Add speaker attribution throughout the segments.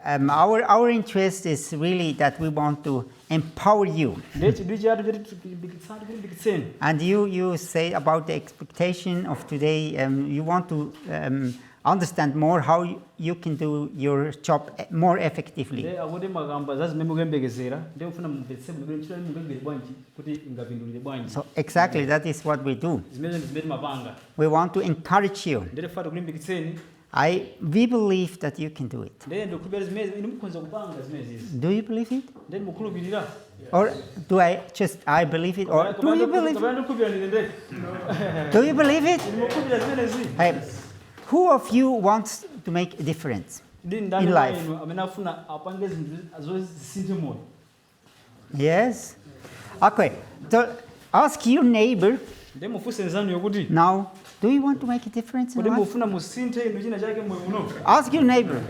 Speaker 1: our interest is really that we want to empower you. And you say about the expectation of today, you want to understand more how you can do your job more effectively. So exactly, that is what we do. We want to encourage you. We believe that you can do it. Do you believe it? Or do I believe it? Or do you believe it? Do you believe it? Hey, who of you wants to make a difference in life? Yes? Okay, so ask your neighbor now, do you want to make a difference in life? Ask your neighbor.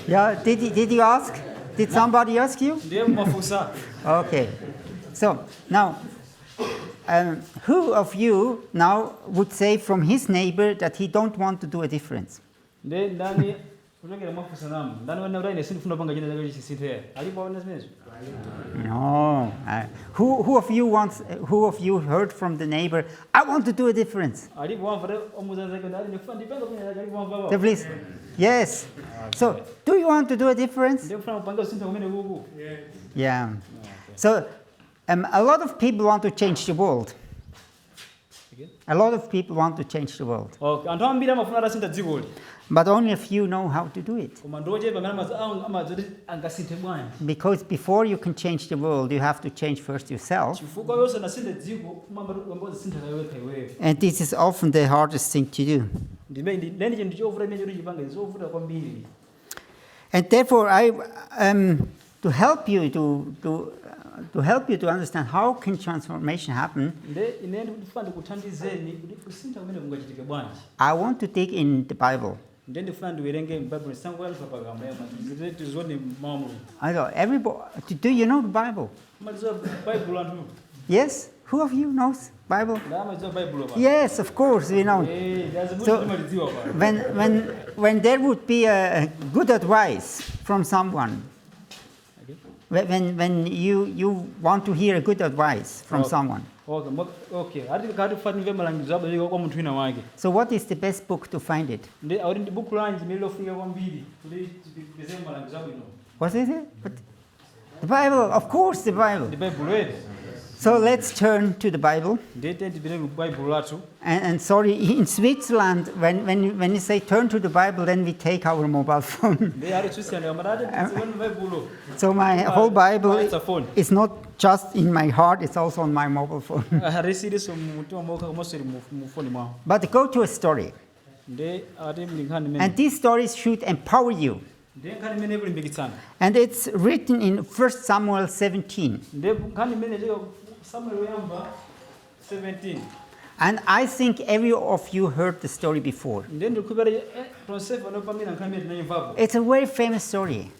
Speaker 1: Yeah, did you ask? Did somebody ask you? Okay, so now, who of you now would say from his neighbor that he don't want to do a difference? No. Who of you heard from the neighbor, I want to do a difference? Please. Yes. So, do you want to do a difference? Yeah. So, a lot of people want to change the world. A lot of people want to change the world. But only a few know how to do it. Because before you can change the world, you have to change first yourself. And this is often the hardest thing to do. And therefore, to help you to understand how can transformation happen, I want to dig in the Bible. I know everybody. Do you know the Bible? Yes. Who of you knows Bible? Yes, of course we know. So when there would be a good advice from someone, when you want to hear a good advice from someone. Okay. So what is the best book to find it? What is it? The Bible, of course, the Bible. So let's turn to the Bible. And sorry, in Switzerland, when you say turn to the Bible, then we take our mobile phone. So my whole Bible is not just in my heart, it's also on my mobile phone. But go to a story. And these stories should empower you. And it's written in 1 Samuel 17. And I think every of you heard the story before. It's a very famous story.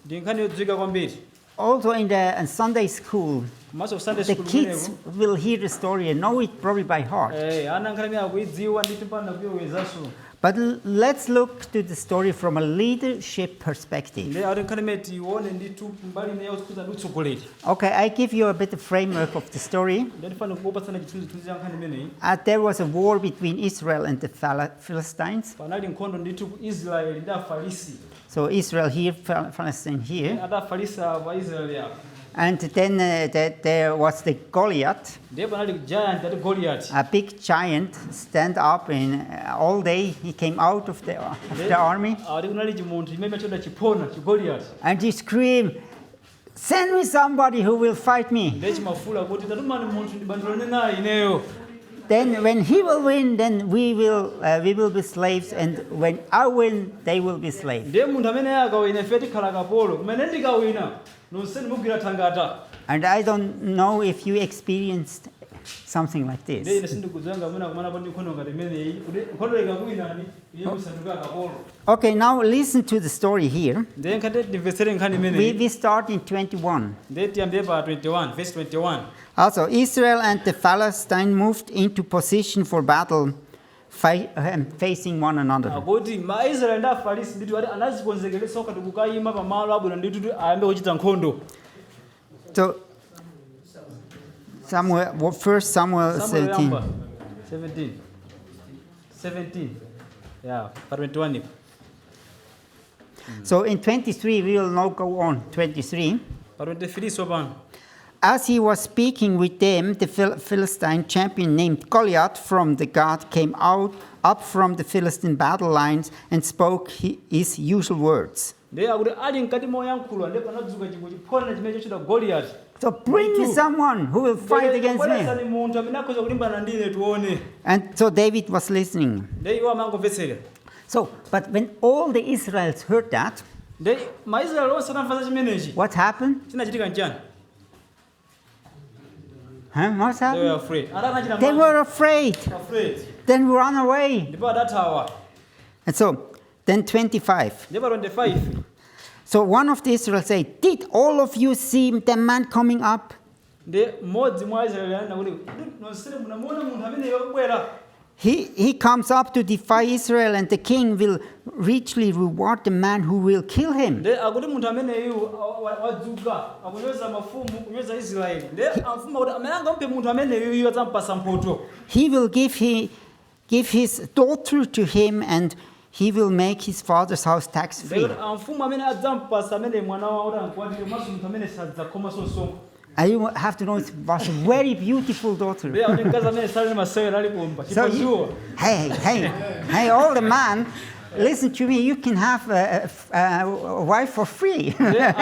Speaker 1: Also in Sunday school, the kids will hear the story and know it probably by heart. But let's look to the story from a leadership perspective. Okay, I give you a bit of framework of the story. There was a war between Israel and the Philistines. So Israel here, Palestine here. And then there was the Goliath, a big giant, stand up and all day he came out of the army. And he screamed, send me somebody who will fight me. Then when he will win, then we will be slaves, and when I win, they will be slaves. And I don't know if you experienced something like this. Okay, now listen to the story here. We start in 21.
Speaker 2: Verse 21.
Speaker 1: Also, Israel and the Philistines moved into position for battle facing one another.
Speaker 2: Akuti maIsraeli ndi Afarisi ndithu ati anazikonzekeretsa okati kukayima pamalo abwino ndithu ayambe kuchita nkhondo.
Speaker 1: So, First Samuel 17.
Speaker 2: 17. Yeah, 21.
Speaker 1: So in 23, we will now go on. 23.
Speaker 2: 23 sopano.
Speaker 1: As he was speaking with them, the Philistine champion named Goliath from the Gath came up from the Philistine battle lines and spoke his usual words. So bring me someone who will fight against me. And so David was listening. So, but when all the Israelites heard that, what happened? What's happened?
Speaker 2: They were afraid.
Speaker 1: They were afraid. Then run away. And so, then 25. So one of the Israelites said, did all of you see the man coming up? He comes up to defy Israel, and the king will richly reward the man who will kill him. He will give his daughter to him, and he will make his father's house tax-free. And you have to know it was a very beautiful daughter. So hey, older man, listen to me, you can have a wife for free. There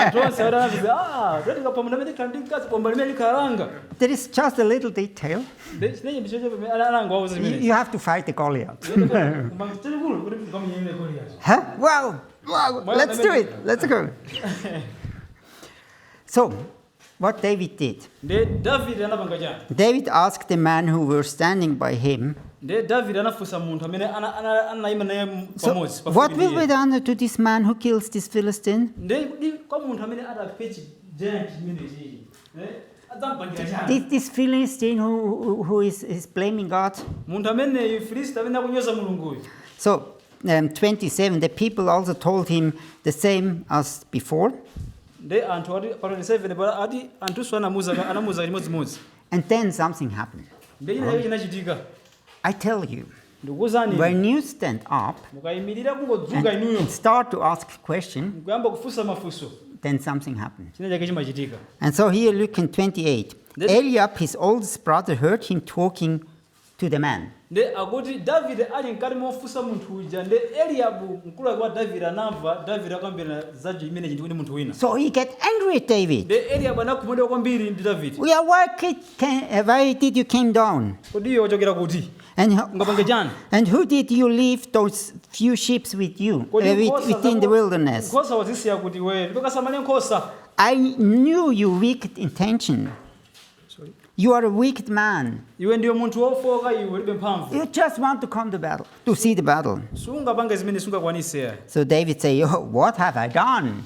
Speaker 1: is just a little detail. You have to fight the Goliath. Huh? Wow, let's do it. Let's go. So, what David did. David asked the man who were standing by him, so what will be done to this man who kills this Philistine? This Philistine who is blaming God. So, 27, the people also told him the same as before. And then something happened. I tell you, when you stand up and start to ask a question, then something happened. And so here look in 28. Eliab, his oldest brother, heard him talking to the man. So he get angry at David. Why did you came down? And who did you leave those few sheep with you within the wilderness? I knew your wicked intention. You are a wicked man. You just want to come to battle, to see the battle. So David said, what have I done?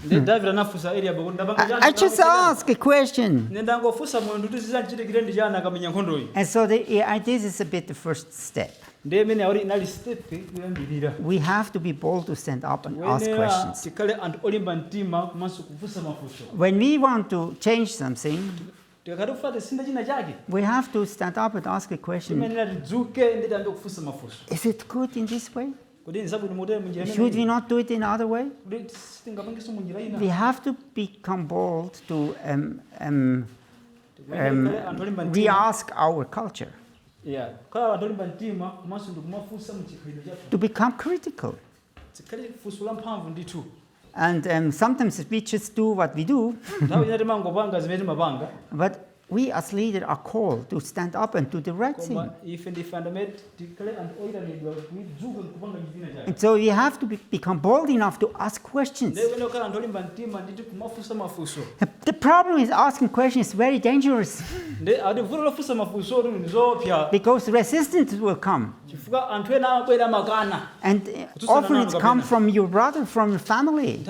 Speaker 1: I just asked a question. And so this is a bit the first step. We have to be bold to stand up and ask questions. When we want to change something, we have to stand up and ask a question. Is it good in this way? Should we not do it in another way? We have to become bold to re-ask our culture. To become critical. And sometimes we just do what we do. But we as leaders are called to stand up and do the right thing. And so you have to become bold enough to ask questions. The problem is asking questions is very dangerous. Because resistance will come. And often it comes from your brother, from your family.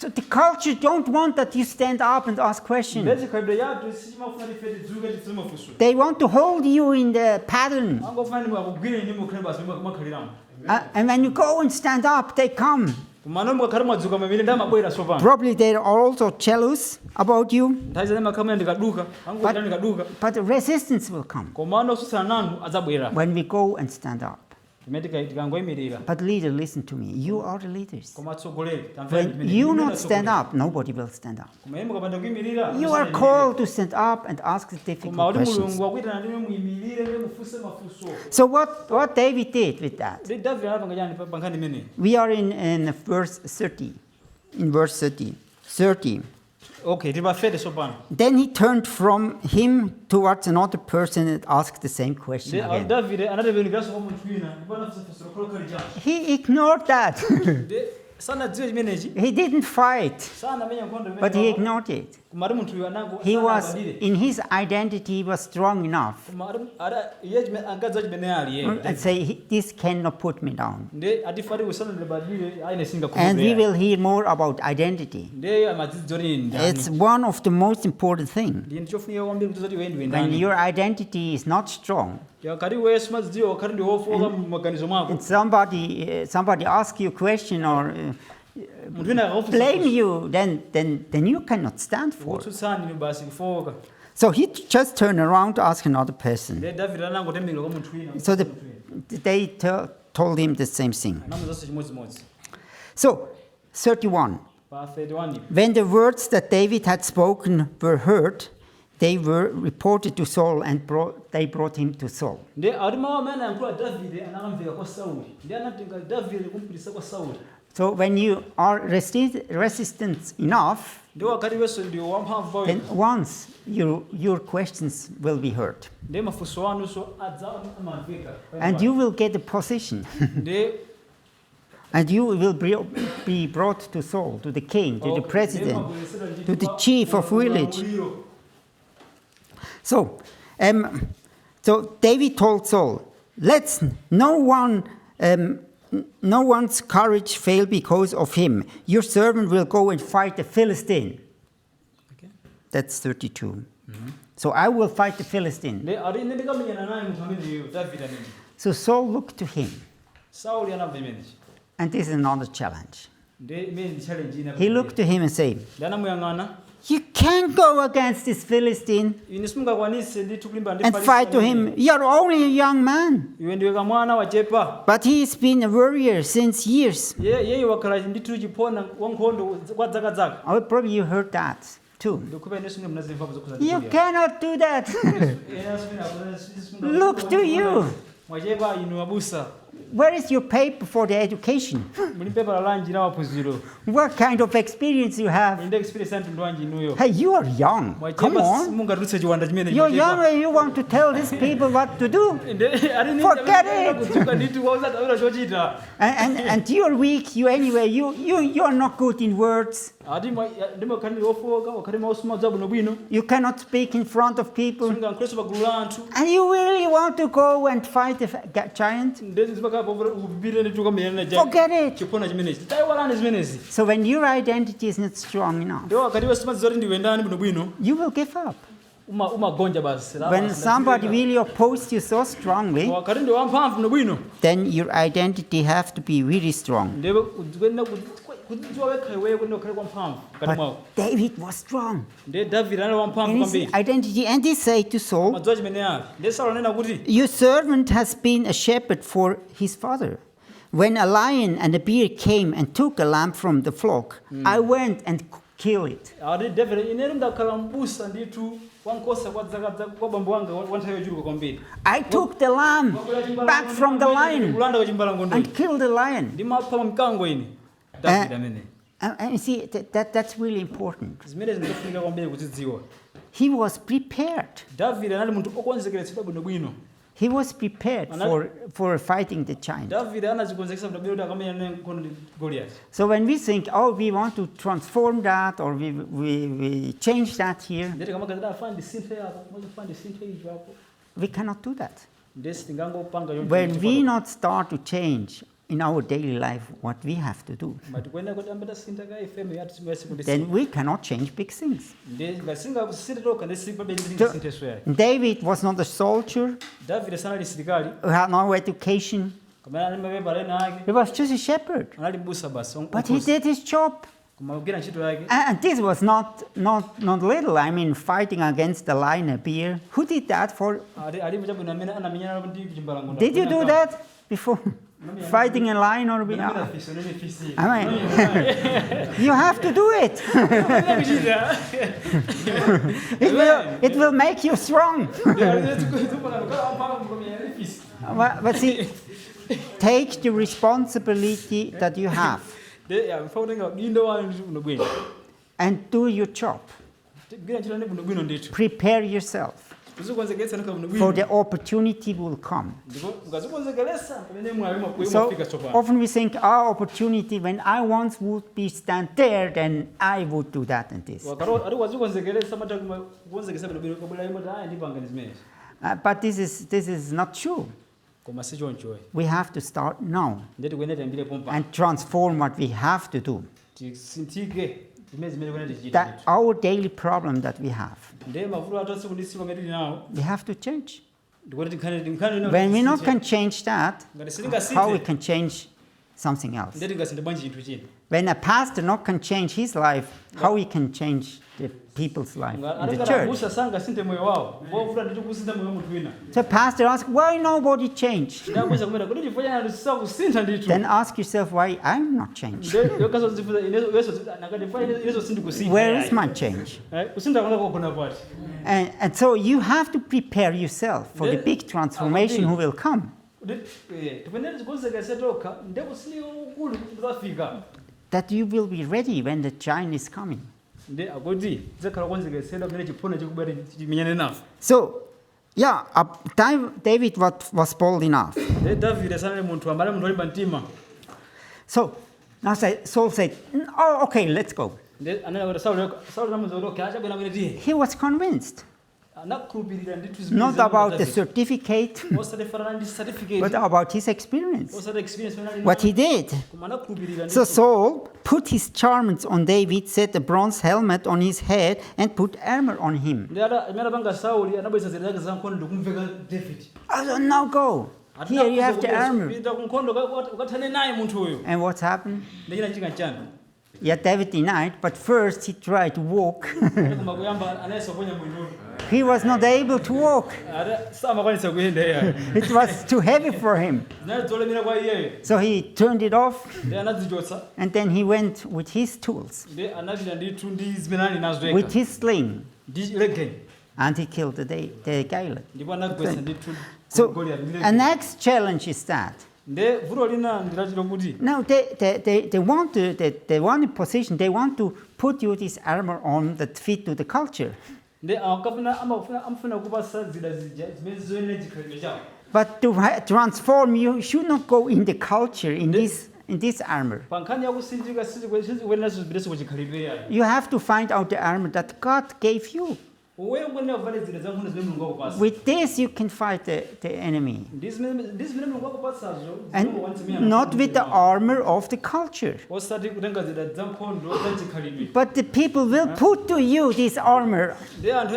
Speaker 1: So the culture don't want that you stand up and ask questions.
Speaker 2: ndezi khalidwe yathu sichimafuna tife tidzuke titsime mafunso
Speaker 1: They want to hold you in the pattern.
Speaker 2: angofuna nimukagwire ndi mukhale basi makhaliramo
Speaker 1: And when you go and stand up, they come.
Speaker 2: kumano mukakhale mwadzuka mamire ndamabwera sopano
Speaker 1: Probably they are also jealous about you,
Speaker 2: nthawi zane makhamuna ndikaduka angokutani ndikaduka
Speaker 1: but resistance will come
Speaker 2: komano osusana nanu adzabwera
Speaker 1: when we go and stand up.
Speaker 2: imene tikangoyimirira
Speaker 1: But leader, listen to me. You are the leaders.
Speaker 2: koma atsogoleri
Speaker 1: When you not stand up, nobody will stand up.
Speaker 2: koma inu mukapanda kuyimirira
Speaker 1: You are called to stand up and ask the
Speaker 2: koma
Speaker 1: difficult
Speaker 2: kuti
Speaker 1: questions.
Speaker 2: mulungu akuyitana ndime muyimirire ndime mufunse mafunso
Speaker 1: So what David did with that?
Speaker 2: ndi davide anapanga chani pa nkhani imeneyi
Speaker 1: We are in verse 30. In verse 30. 30.
Speaker 2: okay tipafete sopano
Speaker 1: Then he turned from him towards another person and asked the same question again.
Speaker 2: davide anatembenukiranso kwa munthu wina ndipo anafunsa kholokhali chani
Speaker 1: He ignored that.
Speaker 2: sanadziwe chimenechi
Speaker 1: He didn't fight,
Speaker 2: sanamenya nkhondo
Speaker 1: but he ignored it.
Speaker 2: kumati munthu uyu anango
Speaker 1: He was,
Speaker 2: sanabadire
Speaker 1: in his identity, he was strong enough
Speaker 2: koma iye angadza chimene ali
Speaker 1: and say, this cannot put me down.
Speaker 2: nde atifati kusana ndibadire aine
Speaker 1: And we
Speaker 2: singakhulupirira
Speaker 1: will hear more about identity.
Speaker 2: nde amadzidzo ni
Speaker 1: It's
Speaker 2: ndani
Speaker 1: one of the most important things.
Speaker 2: ndi ndichofunika kwambiri kuti iwe ndiwe
Speaker 1: When
Speaker 2: ndani
Speaker 1: your identity is not strong,
Speaker 2: yakati wewe simadziwa wakati ndi wofoka maganizo mwako
Speaker 1: and somebody asks you a question or
Speaker 2: munthu wina akakufunsa
Speaker 1: blame you, then you cannot stand for it.
Speaker 2: kutsutsani ni basi kufoka
Speaker 1: So he just turned around to ask another person.
Speaker 2: nde davide anangotembenuka kwa munthu wina
Speaker 1: So they told him the same thing.
Speaker 2: anamuzanso chimodzimodzi
Speaker 1: So 31.
Speaker 2: pa 31
Speaker 1: When the words that David had spoken were heard, they were reported to Saul and they brought him to Saul.
Speaker 2: nde ati mawu amene anayankhula davide anakamveka kwa sauli ndi anatenga davide kumpititsa kwa sauli
Speaker 1: So when you are resistant enough,
Speaker 2: ndi wakati wenso ndi wamphamvu
Speaker 1: then
Speaker 2: pawe
Speaker 1: once your questions will be heard.
Speaker 2: ndi mafunso anunso amamveka
Speaker 1: And you will get a position.
Speaker 2: ndi
Speaker 1: And you will be brought to Saul, to the king, to the president, to the chief of village. So David told Saul, "Let's no one's courage fail because of him. Your servant will go and fight the Philistine."
Speaker 2: Okay.
Speaker 1: That's 32. So I will fight the Philistine.
Speaker 2: ndi ati ine ndikamenyana naye munthu ameneyo davide amene
Speaker 1: So Saul looked to him,
Speaker 2: sauli anamva imenechi
Speaker 1: and this is another challenge.
Speaker 2: ndi imene ndi challenge ina
Speaker 1: He looked to him and said,
Speaker 2: ndi anamuyang'ana
Speaker 1: "You can't go against this Philistine
Speaker 2: ine simungakwanise ndithu kulimbana ndi
Speaker 1: and fight to him. You're only a young man."
Speaker 2: iwe ndiwe kamwana wachepa
Speaker 1: But he's been a warrior since years.
Speaker 2: yeye wakhala ndithu chiphona wankhondo kwa dzakadzaka
Speaker 1: Oh, probably you heard that too.
Speaker 2: ndikhupa ine simene munazimvapo zokhuza
Speaker 1: You cannot do that. Look to you.
Speaker 2: mwachepa inu abusa
Speaker 1: Where is your paper for the education?
Speaker 2: muli pepala lanji la maphunziro
Speaker 1: What kind of experience you have?
Speaker 2: inde experience ya mtundu wanji inuyo
Speaker 1: Hey, you are young. Come on.
Speaker 2: mungatulutse chiwanda chimene
Speaker 1: You're young and you want to tell these people what to do. Forget it.
Speaker 2: kudzuka ndithu kwausatawira chochita
Speaker 1: And you're weak. You anyway. You are not good in words.
Speaker 2: ati ndimakhalire ofoka wakhale mausumadza bwinobwino
Speaker 1: You cannot speak in front of people.
Speaker 2: singankhuleso pagulu la anthu
Speaker 1: And you really want to go and fight the giant?
Speaker 2: ndezi zimakhala upipire ndithu kamenyana na
Speaker 1: Forget it.
Speaker 2: chiphona chimenechi tayiwalani zimenezi
Speaker 1: So when your identity is not strong enough,
Speaker 2: ndiwo wakati wesimadziwa kuti ndiwe ndani bwinobwino
Speaker 1: you will give up.
Speaker 2: umagonja basi
Speaker 1: When somebody really opposes you so strongly,
Speaker 2: wakati ndi wamphamvu bwinobwino
Speaker 1: then your identity have to be really strong.
Speaker 2: ndiwe kuyenera kudziwa wekha iweyo kuti ukhale kwamphamvu mkati mwawo
Speaker 1: But David was strong
Speaker 2: ndiye davide anali wamphamvu
Speaker 1: in his
Speaker 2: kwambiri
Speaker 1: identity, and he said to Saul,
Speaker 2: madziwa chimene ali ndiye saulo anena kuti
Speaker 1: "Your servant has been a shepherd for his father. When a lion and a bear came and took a lamb from the flock, I went and killed it."
Speaker 2: ati davide ineri ndakhala mbusa ndithu wankhosa kwa bambo wanga wa nthawi yochuluka kwambiri
Speaker 1: I took the lamb back from the lion
Speaker 2: kulanda kwa chimbalangondo
Speaker 1: and killed the lion.
Speaker 2: ndimapha mkango ine davide amene
Speaker 1: And you see, that's really important.
Speaker 2: zimene zinafunika kwambiri kuzidziwa
Speaker 1: He was prepared.
Speaker 2: davide anali munthu okonzekeretsedwa bwinobwino
Speaker 1: He was prepared for fighting the giant.
Speaker 2: davide anazikonzekesa bwinobwino kuti akamenyana nkhondo ndi goliyati
Speaker 1: So when we think, oh, we want to transform that or we change that here,
Speaker 2: ndeti kamagazeti afana ndisinthe apo mafana ndisinthe icho apo
Speaker 1: we cannot do that.
Speaker 2: ndesi tingangopanga
Speaker 1: When we not start to change in our daily life what we have to do,
Speaker 2: but kwenda kuti ambeta sinta ka FM yathu simwese kuti
Speaker 1: then we cannot change big things.
Speaker 2: ngasinga kusinte toka ndesipa bendinga sinte swaya.
Speaker 1: David was not a soldier
Speaker 2: David sanali silikali
Speaker 1: who had no education.
Speaker 2: kamera ali mabeba lena ake
Speaker 1: He was just a shepherd.
Speaker 2: anali busa basi
Speaker 1: But he did his job.
Speaker 2: kumagera ntchito yake.
Speaker 1: And this was not little. I mean, fighting against the lion and bear. Who did that for?
Speaker 2: ali mchabwino amene anamenyana ndi chimbalango.
Speaker 1: Did you do that before? Fighting a lion or bear? I mean, you have to do it. It will make you strong. But see, take the responsibility that you have and do your job. Prepare yourself, for the opportunity will come. So often we think, our opportunity, when I once would be stand there, then I would do that and this. But this is not true. We have to start now and transform what we have to do. That our daily problem that we have to change. When we not can change that, how we can change something else? When a pastor not can change his life, how he can change the people's life in the church? So pastor asks, why nobody changed? Then ask yourself, why I'm not changed? Where is my change? And so you have to prepare yourself for the big transformation who will come. That you will be ready when the giant is coming. So, yeah, David was bold enough. So, now Saul said, oh, okay, let's go. He was convinced. Not about the certificate, but about his experience, what he did. So Saul put his garments on David, set a bronze helmet on his head, and put armor on him. So now go. Here you have the armor. And what happened? Yeah, David denied, but first he tried to walk. He was not able to walk. It was too heavy for him. So he turned it off, and then he went with his tools, with his sling, and he killed the Goliath. So a next challenge is that. Now they want in position. They want to put you this armor on that fit to the culture. But to transform, you should not go in the culture in this armor. You have to find out the armor that God gave you. With this you can fight the enemy. And not with the armor of the culture. But the people will put to you this armor. And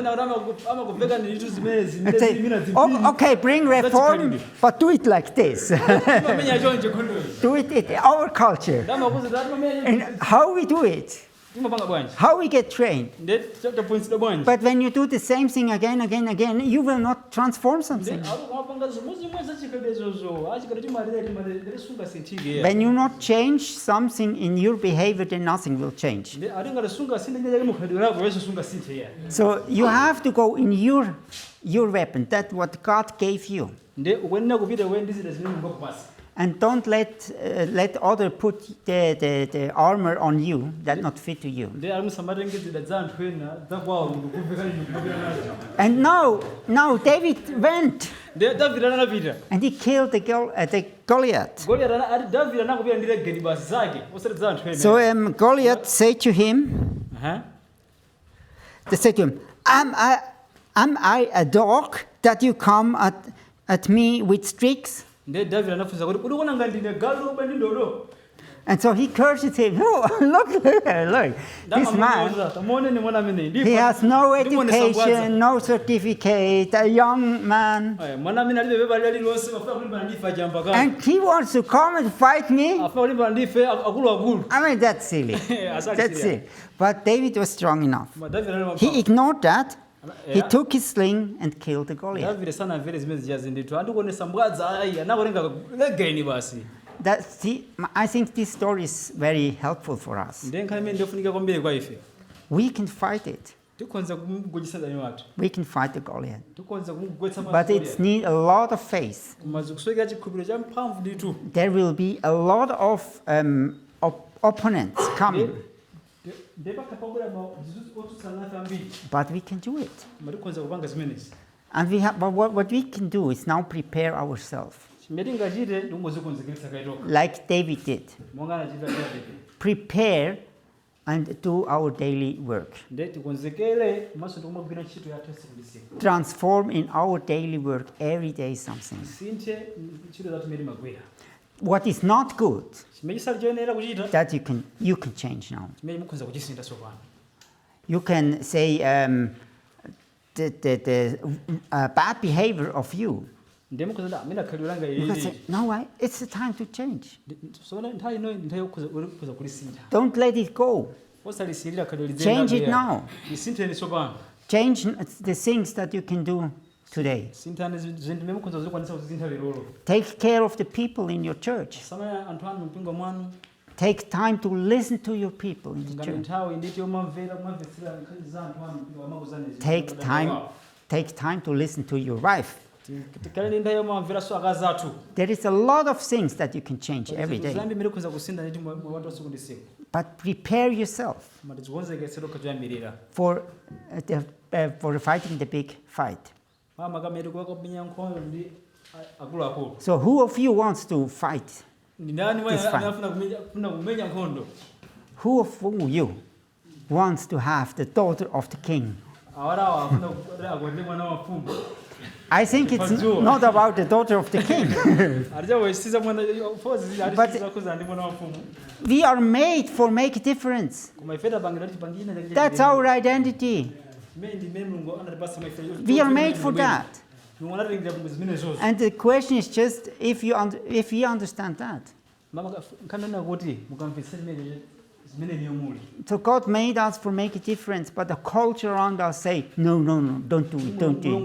Speaker 1: say, oh, okay, bring reform, but do it like this. Do it in our culture. And how we do it. How we get trained. But when you do the same thing again, you will not transform something. When you not change something in your behavior, then nothing will change. So you have to go in your weapon, that's what God gave you. And don't let other put the armor on you that not fit to you. And now David went. And he killed the Goliath. So Goliath said to him, they said to him, am I a dog that you come at me with sticks?
Speaker 2: Ndiye David anafunza kuti unaona ngati ndine galu bandi ndodo.
Speaker 1: And so he curses him. Oh, look, this man, he has no education, no certificate, a young man. And he wants to come and fight me. I mean, that's silly. That's silly. But David was strong enough. He ignored that. He took his sling and killed the Goliath. I think this story is very helpful for us. We can fight it. We can fight the Goliath. But it needs a lot of faith. There will be a lot of opponents coming. But we can do it. And what we can do is now prepare ourselves. Like David did. Prepare and do our daily work. Transform in our daily work every day something. What is not good, that you can change now. You can say the bad behavior of you. You can say, no, it's the time to change. Don't let it go. Change it now. Change the things that you can do today. Take care of the people in your church. Take time to listen to your people in the church. Take time to listen to your wife. There is a lot of things that you can change every day. But prepare yourself for fighting the big fight. So who of you wants to fight this fight? Who of you wants to have the daughter of the king? I think it's not about the daughter of the king. But we are made for make a difference. That's our identity. We are made for that. And the question is just if we understand that. So God made us for make a difference, but the culture around us say, no, don't do it, don't do it.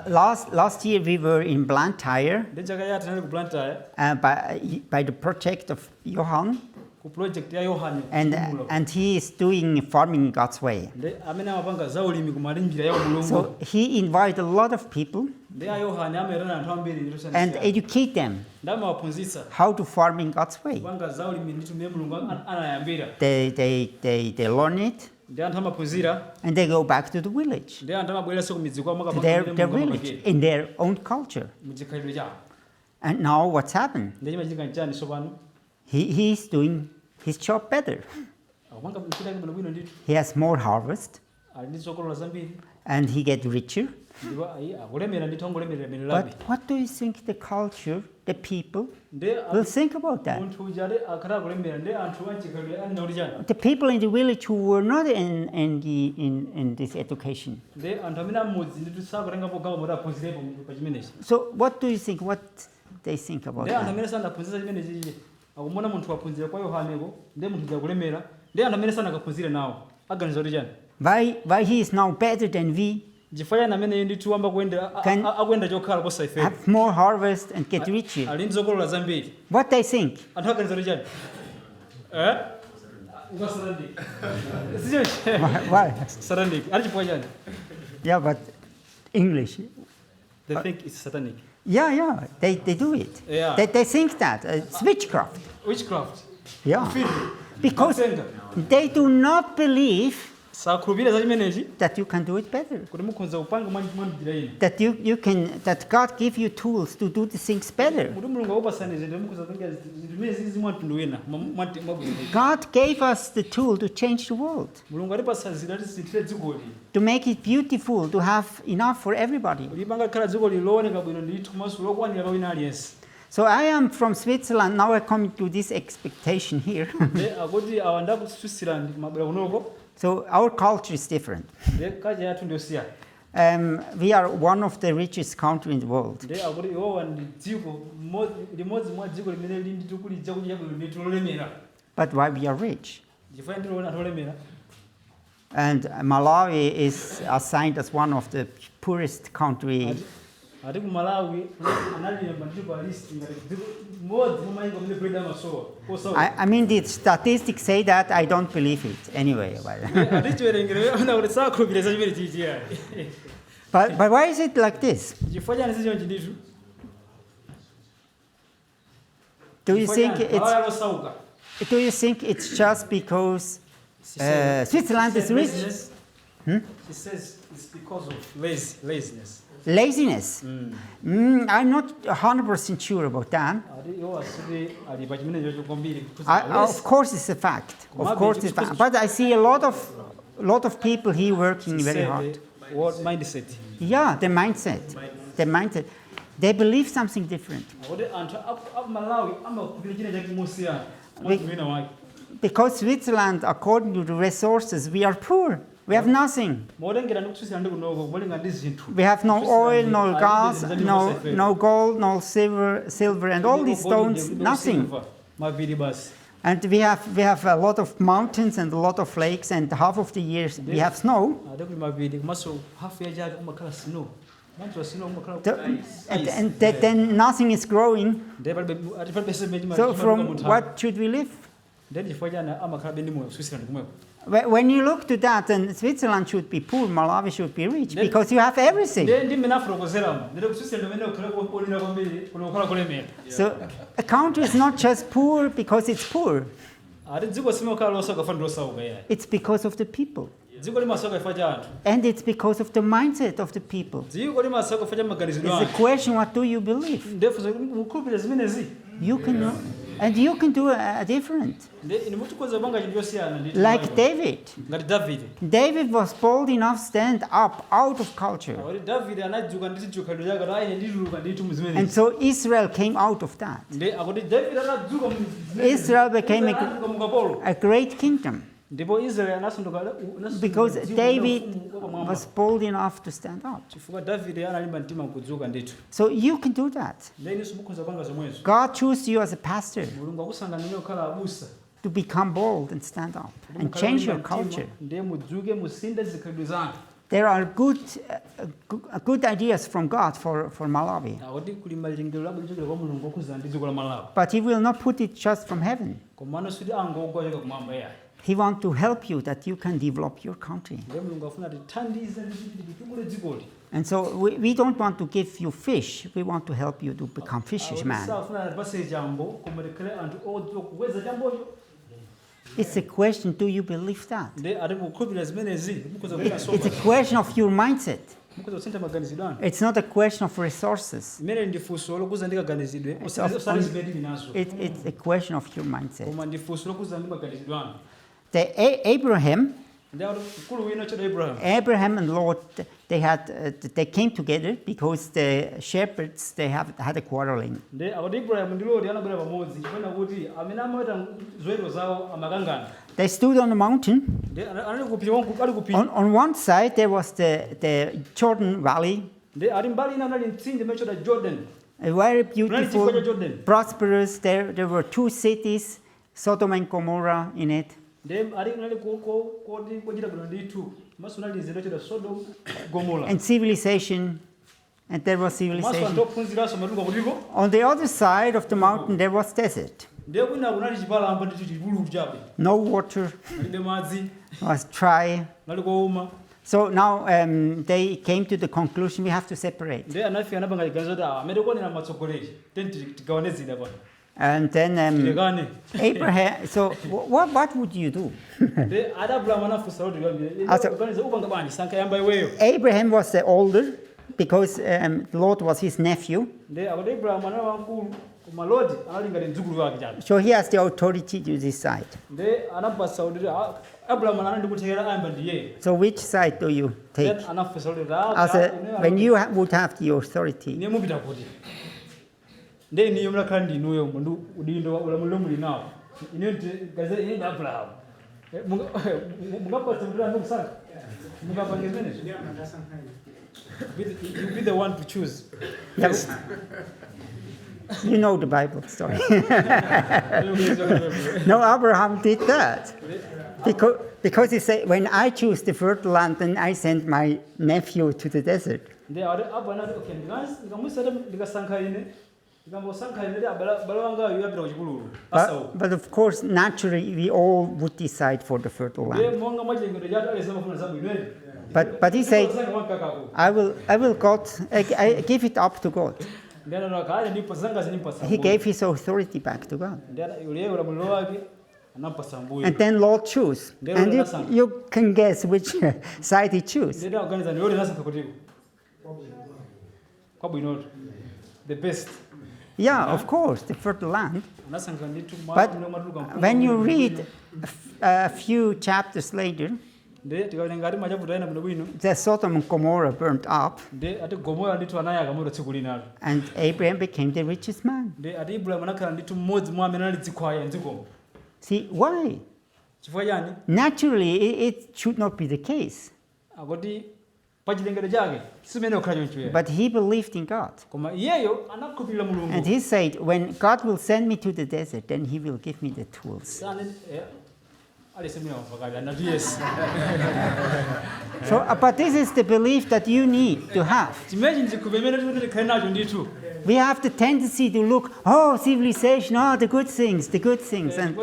Speaker 1: Last year we were in Blantyre by the project of Johan. And he is doing farming God's way. So he invited a lot of people and educate them how to farm in God's way. They learn it and they go back to the village, to their village, in their own culture. And now what's happened? He is doing his job better. He has more harvest and he gets richer. But what do you think the culture, the people will think about that? The people in the village who were not in this education. So what do you think? What they think about that? Why he is now better than we? Can have more harvest and get richer. What they think? Why? Yeah, but English.
Speaker 2: They think it's satanic.
Speaker 1: Yeah, they do it.
Speaker 2: Yeah.
Speaker 1: They think that it's witchcraft.
Speaker 2: Witchcraft.
Speaker 1: Yeah, because they do not believe
Speaker 2: sakhulupirira za chimenechi
Speaker 1: that you can do it better.
Speaker 2: kuti mukhoza kupanga mwanjira ina
Speaker 1: That God give you tools to do the things better.
Speaker 2: kuti mulungu akupasani zinthu mukhoza kupanga zinthu zimene zizi mwamtundu wina mwabwino.
Speaker 1: God gave us the tool to change the world,
Speaker 2: mulungu atipasa zida kuti sithire dzikoli
Speaker 1: to make it beautiful, to have enough for everybody.
Speaker 2: lipanga khala dzikoli looneka bwino ndithu komanso lokwanira kwa wina aliyense.
Speaker 1: So I am from Switzerland. Now I come to this expectation here.
Speaker 2: akuti awa ndaku Switzerland mabwera kunoko.
Speaker 1: So our culture is different.
Speaker 2: kaja yathu ndiyosiyana.
Speaker 1: We are one of the richest country in the world.
Speaker 2: akuti iwowa ndi dziko limodzi mwa dziko limene lindi kuli chakudya chabwino ndi lolemera.
Speaker 1: But why we are rich?
Speaker 2: chifukwa ndiloona lolemera.
Speaker 1: And Malawi is assigned as one of the poorest country.
Speaker 2: ati ku Malawi analemba ndi pa list ngati dziko modzi mwa mayiko amene bread amasowa.
Speaker 1: I mean, the statistics say that. I don't believe it anyway.
Speaker 2: ati chiwerengero ana kuti sakhulupirira za chimene chichiya.
Speaker 1: But why is it like this?
Speaker 2: chifukwa chani sichonchi ndithu.
Speaker 1: Do you think it's just because Switzerland is rich?
Speaker 2: She says it's because of laziness.
Speaker 1: Laziness? I'm not 100% sure about that. Of course it's a fact. Of course it's a fact. But I see a lot of people here working very hard.
Speaker 2: What mindset?
Speaker 1: Yeah, the mindset. The mindset. They believe something different. Because Switzerland, according to the resources, we are poor. We have nothing. We have no oil, no gas, no gold, no silver, and all these stones, nothing. And we have a lot of mountains and a lot of lakes, and half of the years we have snow. And then nothing is growing. So from what should we live? When you look to that, then Switzerland should be poor, Malawi should be rich, because you have everything. So a country is not just poor because it's poor. It's because of the people. And it's because of the mindset of the people. It's a question, what do you believe? You can know. And you can do a different. Like David. David was bold enough to stand up out of culture. And so Israel came out of that. Israel became a great kingdom. Because David was bold enough to stand up. So you can do that. God chose you as a pastor to become bold and stand up and change your culture. There are good ideas from God for Malawi. But He will not put it just from heaven. He wants to help you that you can develop your country. And so we don't want to give you fish. We want to help you to become fisherman. It's a question, do you believe that? It's a question of your mindset. It's not a question of resources. It's a question of your mindset. Abraham and Lot, they came together because the shepherds, they had a quarreling. They stood on a mountain. On one side there was the Jordan Valley, a very beautiful, prosperous. There were two cities, Sodom and Gomorrah, in it. And civilization, and there was civilization. On the other side of the mountain there was desert. No water, it was dry. So now they came to the conclusion we have to separate. And then
Speaker 2: Tilekane.
Speaker 1: Abraham, so what would you do?
Speaker 2: Nde adabula anafunsa kuti kambire.
Speaker 1: Asa-
Speaker 2: Organize upanga bani sankha yamba iweyo.
Speaker 1: Abraham was the older because Lot was his nephew.
Speaker 2: Nde akuti Abraham mwana wankulu koma Lot anali ngati mdzukulu wake chabe.
Speaker 1: So he has the authority to decide.
Speaker 2: Nde anapasa kuti Abraham anali kuthekera ayamba ndiye.
Speaker 1: So which side do you take?
Speaker 2: Then anafunsa kuti
Speaker 1: When you would have the authority,
Speaker 2: ne mupita kuti. Nde niyo mlakhala ndinuyo mundu udindo ulamuliro muli nawo. Ine gaze ine Abraham. Mungapasa kuti anokusankha. Mungapange zimene. You be the one to choose. Yes.
Speaker 1: you know the Bible story. No, Abraham did that. Because he said, when I choose the fertile land, then I send my nephew to the desert. But of course, naturally, we all would decide for the fertile land. But he said, I give it up to God. He gave his authority back to God. And then Lord chose. And you can guess which side he chose.
Speaker 2: The best.
Speaker 1: Yeah, of course, the fertile land. But when you read a few chapters later, the Sodom and Gomorrah burnt up, and Abraham became the richest man. See, why? Naturally, it should not be the case. But he believed in God. And he said, when God will send me to the desert, then he will give me the tools. So, but this is the belief that you need to have. We have the tendency to look, oh, civilization, oh, the good things. And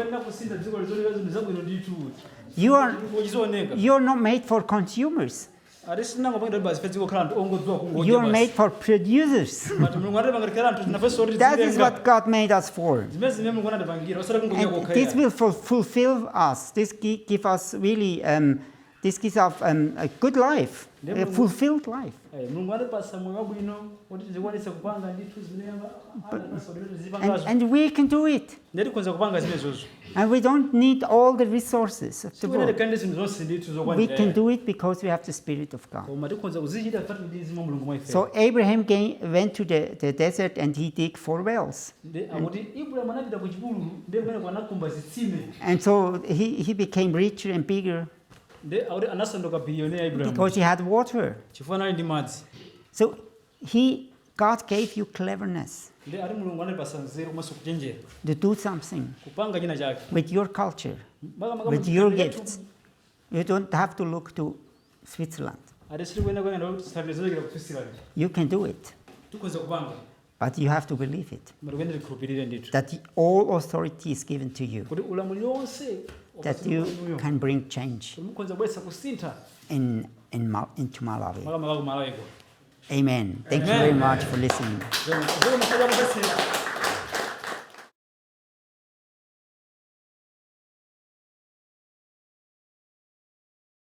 Speaker 1: you are not made for consumers. You are made for producers. That is what God made us for. And this will fulfill us. This gives us really, this gives us a good life, a fulfilled life. And we can do it. And we don't need all the resources of the world. We can do it because we have the Spirit of God. So Abraham went to the desert and he dug 4 wells. And so he became richer and bigger because he had water. So God gave you cleverness to do something with your culture, with your gifts. You don't have to look to Switzerland. You can do it. But you have to believe it. That all authority is given to you. That you can bring change into Malawi. Amen. Thank you very much for listening.